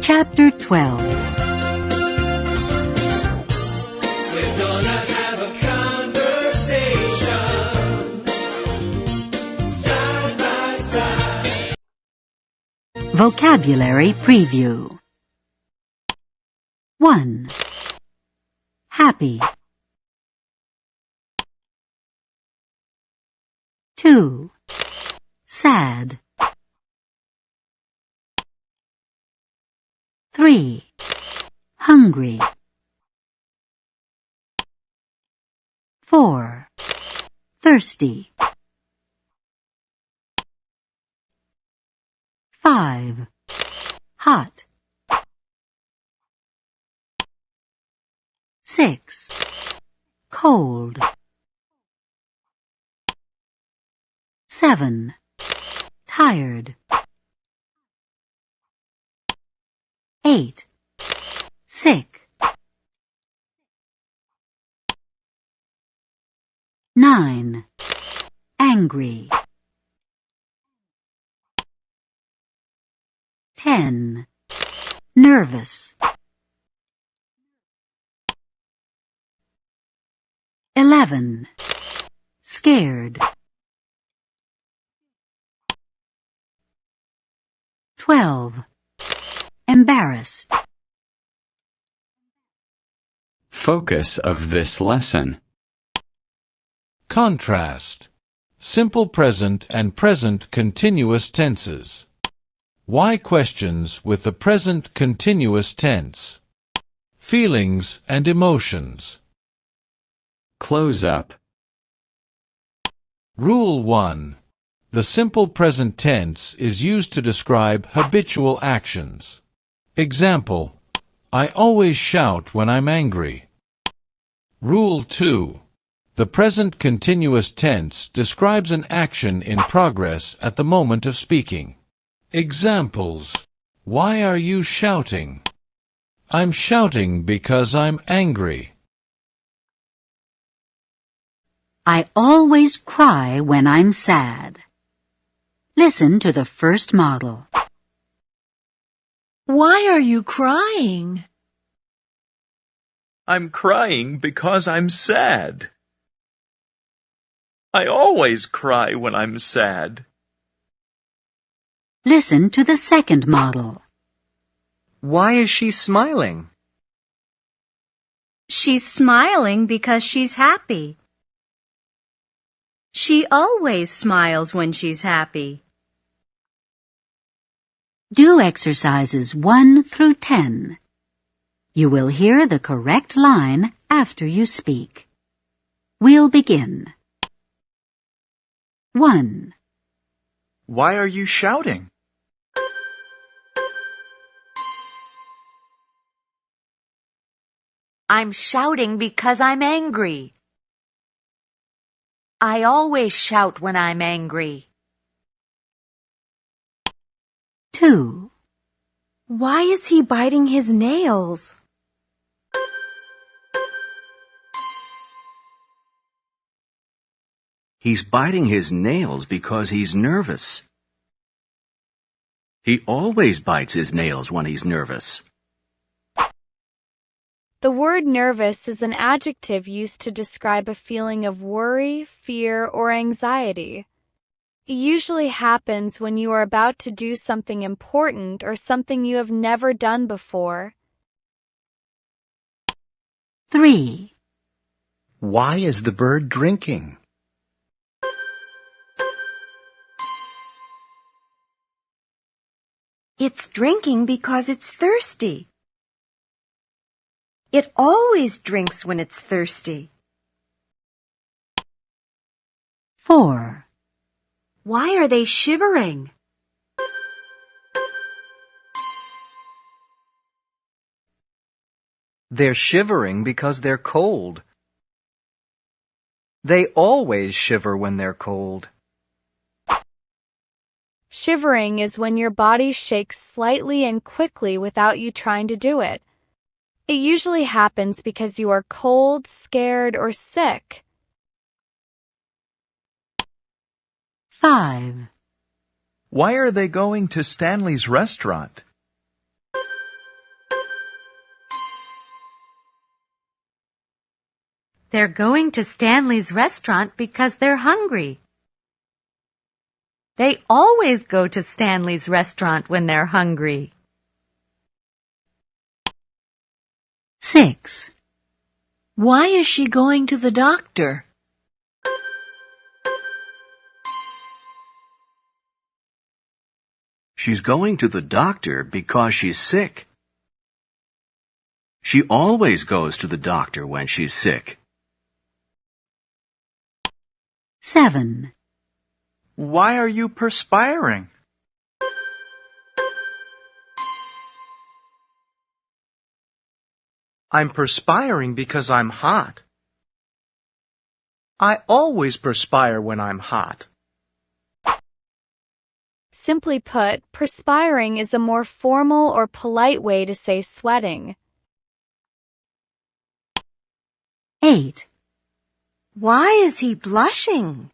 Chapter 12. We're gonna have a conversation, side by side. Vocabulary Preview. 1. Happy. 2. Sad. 3. Hungry. 4. Thirsty. 5. Hot. 6. Cold. 7. Tired. 8. Sick. 9. Angry. 10. Nervous. 11. Scared. 12. Embarrassed. Focus of this lesson. Contrast. Simple present and present continuous tenses. Why questions with the present continuous tense? Feelings and emotions. Close up. Rule 1. The simple present tense is used to describe habitual actions. Example: I always shout when I'm angry. Rule 2. The present continuous tense describes an action in progress at the moment of speaking. Examples: Why are you shouting? I'm shouting because I'm angry. I always cry when I'm sad. Listen to the first model. Why are you crying? I'm crying because I'm sad. I always cry when I'm sad. Listen to the second model. Why is she smiling? She's smiling because she's happy. She always smiles when she's happy. Do exercises 1 through 10. You will hear the correct line after you speak. We'll begin. 1. Why are you shouting? I'm shouting because I'm angry. I always shout when I'm angry. 2. Why is he biting his nails? He's biting his nails because he's nervous. He always bites his nails when he's nervous. The word nervous is an adjective used to describe a feeling of worry, fear, or anxiety. It usually happens when you are about to do something important or something you have never done before. 3. Why is the bird drinking? It's drinking because it's thirsty. It always drinks when it's thirsty. 4. Why are they shivering? They're shivering because they're cold. They always shiver when they're cold. Shivering is when your body shakes slightly and quickly without you trying to do it. It usually happens because you are cold, scared, or sick. 5. Why are they going to Stanley's restaurant? They're going to Stanley's restaurant because they're hungry. They always go to Stanley's restaurant when they're hungry. 6. Why is she going to the doctor? She's going to the doctor because she's sick. She always goes to the doctor when she's sick. 7. Why are you perspiring? I'm perspiring because I'm hot. I always perspire when I'm hot. Simply put, perspiring is a more formal or polite way to say sweating. 8. Why is he blushing?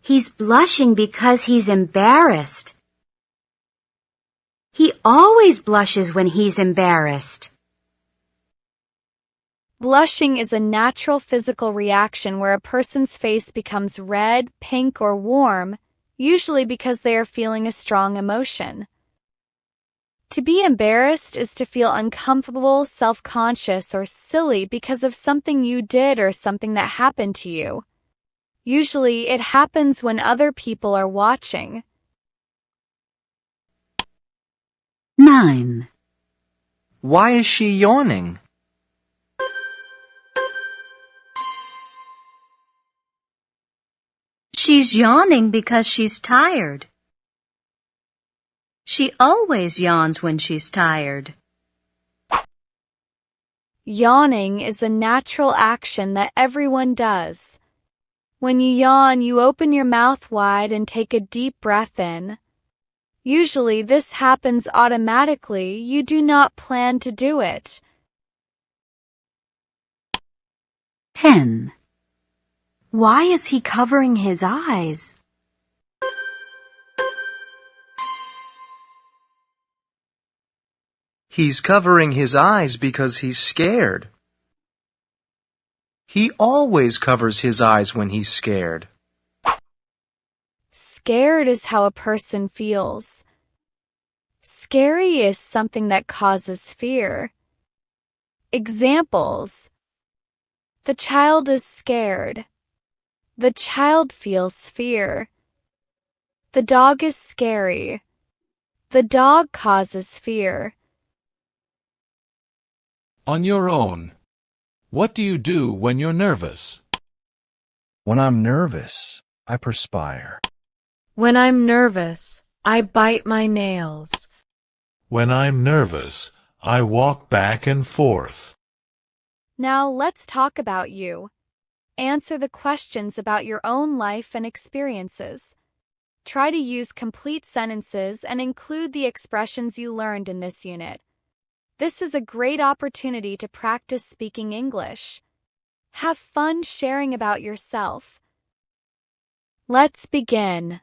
He's blushing because he's embarrassed. He always blushes when he's embarrassed. Blushing is a natural physical reaction where a person's face becomes red, pink, or warm, usually because they are feeling a strong emotion. To be embarrassed is to feel uncomfortable, self-conscious, or silly because of something you did or something that happened to you. Usually, it happens when other people are watching. 9. Why is she yawning? She's yawning because she's tired. She always yawns when she's tired. Yawning is a natural action that everyone does. When you yawn, you open your mouth wide and take a deep breath in. Usually this happens automatically. You do not plan to do it. 10. Why is he covering his eyes? He's covering his eyes because he's scared. He always covers his eyes when he's scared. Scared is how a person feels. Scary is something that causes fear. Examples: the child is scared. The child feels fear. The dog is scary. The dog causes fear. On your own. What do you do when you're nervous? When I'm nervous, I perspire. When I'm nervous, I bite my nails. When I'm nervous, I walk back and forth. Now let's talk about you. Answer the questions about your own life and experiences. Try to use complete sentences and include the expressions you learned in this unit. This is a great opportunity to practice speaking English. Have fun sharing about yourself. Let's begin.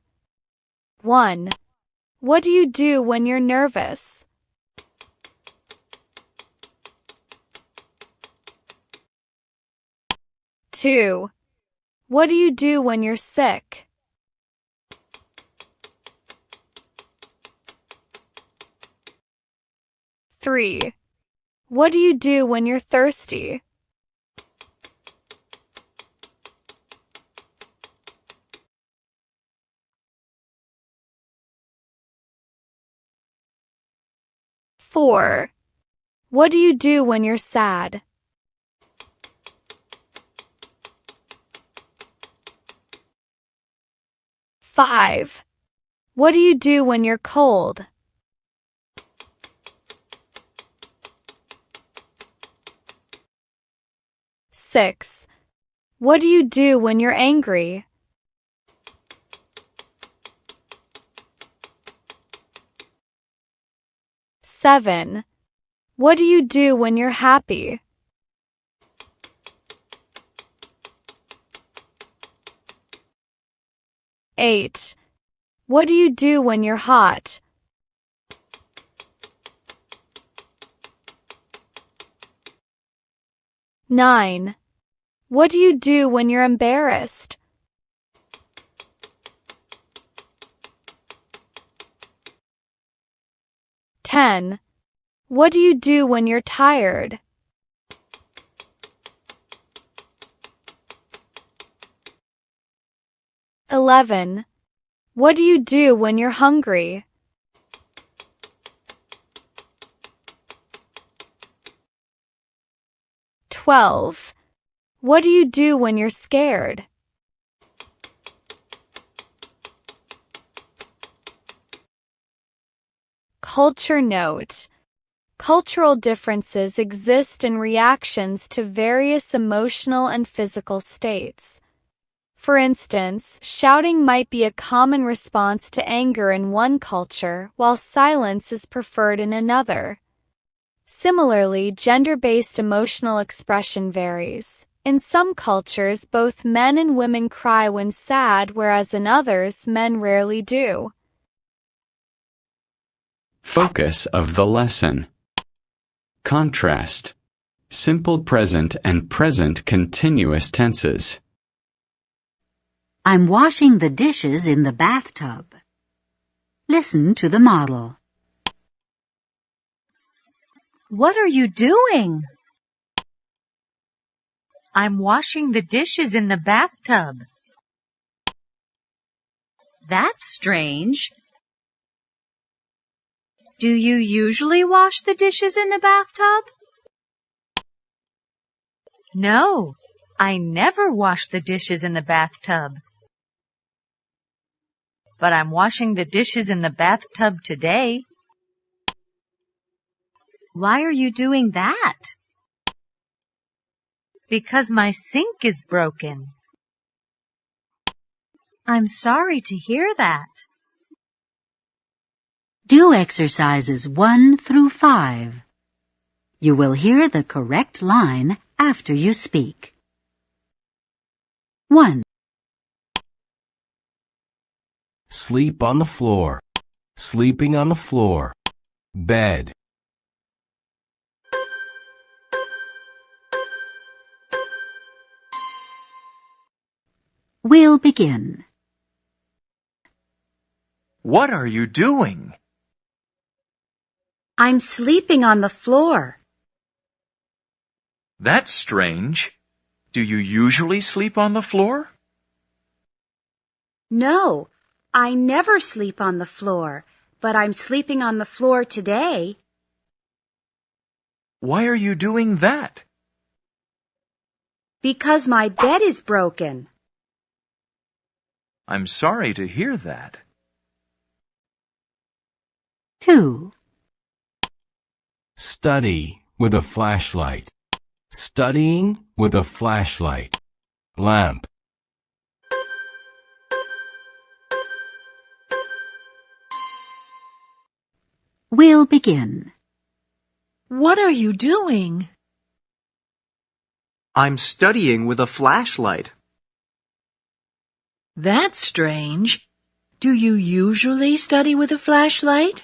1. What do you do when you're nervous? 2. What do you do when you're sick? 3. What do you do when you're thirsty? 4. What do you do when you're sad? 5. What do you do when you're cold? 6. What do you do when you're angry? 7. What do you do when you're happy? 8. What do you do when you're hot? 9. What do you do when you're embarrassed? 10. What do you do when you're tired? 11. What do you do when you're hungry? 12. What do you do when you're scared? 'Culture note. Cultural differences exist in reactions to various emotional and physical states. For instance, shouting might be a common response to anger in one culture, while silence is preferred in another. Similarly, gender-based emotional expression varies. In some cultures, both men and women cry when sad, whereas in others, men rarely do. Focus of the lesson. Contrast. Simple present and present continuous tenses. I'm washing the dishes in the bathtub. Listen to the model. What are you doing? I'm washing the dishes in the bathtub. That's strange. Do you usually wash the dishes in the bathtub? No, I never wash the dishes in the bathtub. But I'm washing the dishes in the bathtub today. Why are you doing that? Because my sink is broken. I'm sorry to hear that. Do exercises 1 through 5. You will hear the correct line after you speak. 1. Sleep on the floor. Sleeping on the floor. Bed. We'll begin. What are you doing? I'm sleeping on the floor. That's strange. Do you usually sleep on the floor? No, I never sleep on the floor, but I'm sleeping on the floor today. Why are you doing that? Because my bed is broken. I'm sorry to hear that. 2. Study with a flashlight. Studying with a flashlight. Lamp. We'll begin. What are you doing? I'm studying with a flashlight. That's strange. Do you usually study with a flashlight?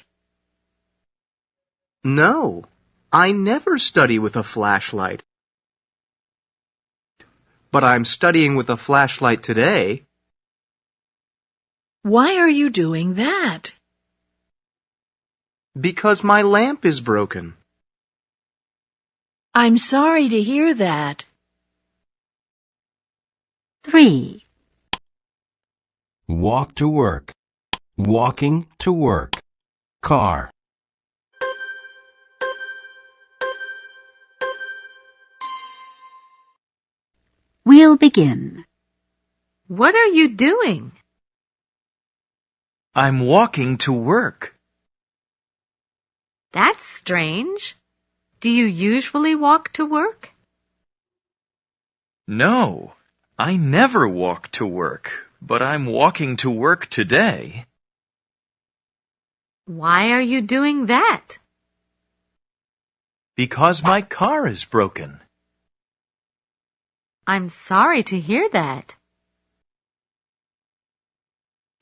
No, I never study with a flashlight. But I'm studying with a flashlight today. Why are you doing that? Because my lamp is broken. I'm sorry to hear that. 3. Walk to work. Walking to work. Car. We'll begin. What are you doing? I'm walking to work. That's strange. Do you usually walk to work? No, I never walk to work, but I'm walking to work today. Why are you doing that? Because my car is broken. I'm sorry to hear that.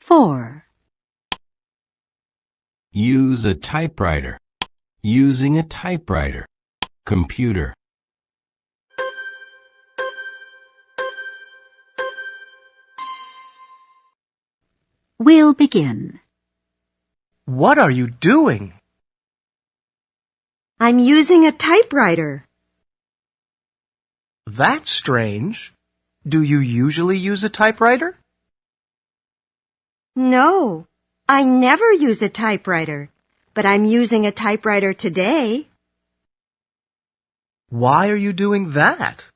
4. Use a typewriter. Using a typewriter. Computer. We'll begin. What are you doing? I'm using a typewriter. That's strange. Do you usually use a typewriter? No, I never use a typewriter, but I'm using a typewriter today. Why are you doing that?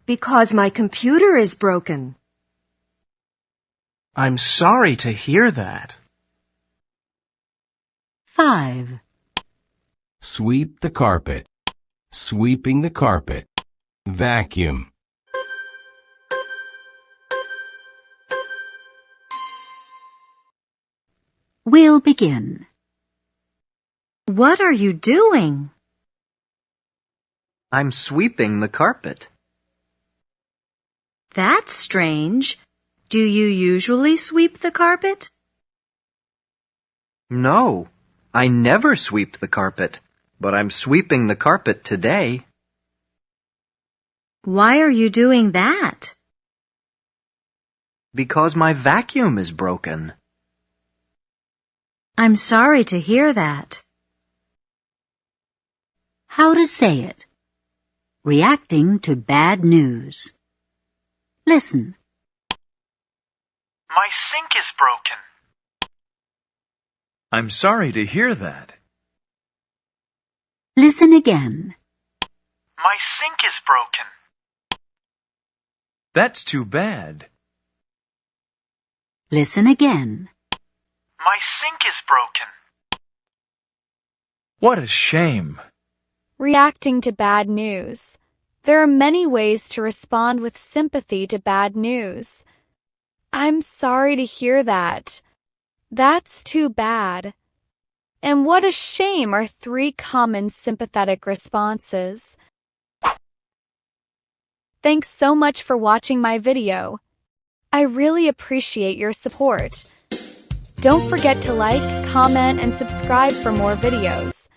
Because my computer is broken. I'm sorry to hear that. 5. Sweep the carpet. Sweeping the carpet. Vacuum. We'll begin. What are you doing? I'm sweeping the carpet. That's strange. Do you usually sweep the carpet? No, I never sweep the carpet, but I'm sweeping the carpet today. Why are you doing that? Because my vacuum is broken. I'm sorry to hear that. How to say it. Reacting to bad news. Listen. My sink is broken. I'm sorry to hear that. Listen again. My sink is broken. That's too bad. Listen again. My sink is broken. What a shame. Reacting to bad news. There are many ways to respond with sympathy to bad news. I'm sorry to hear that. That's too bad. And what a shame are 3 common sympathetic responses. Thanks so much for watching my video. I really appreciate your support. Don't forget to like, comment, and subscribe for more videos.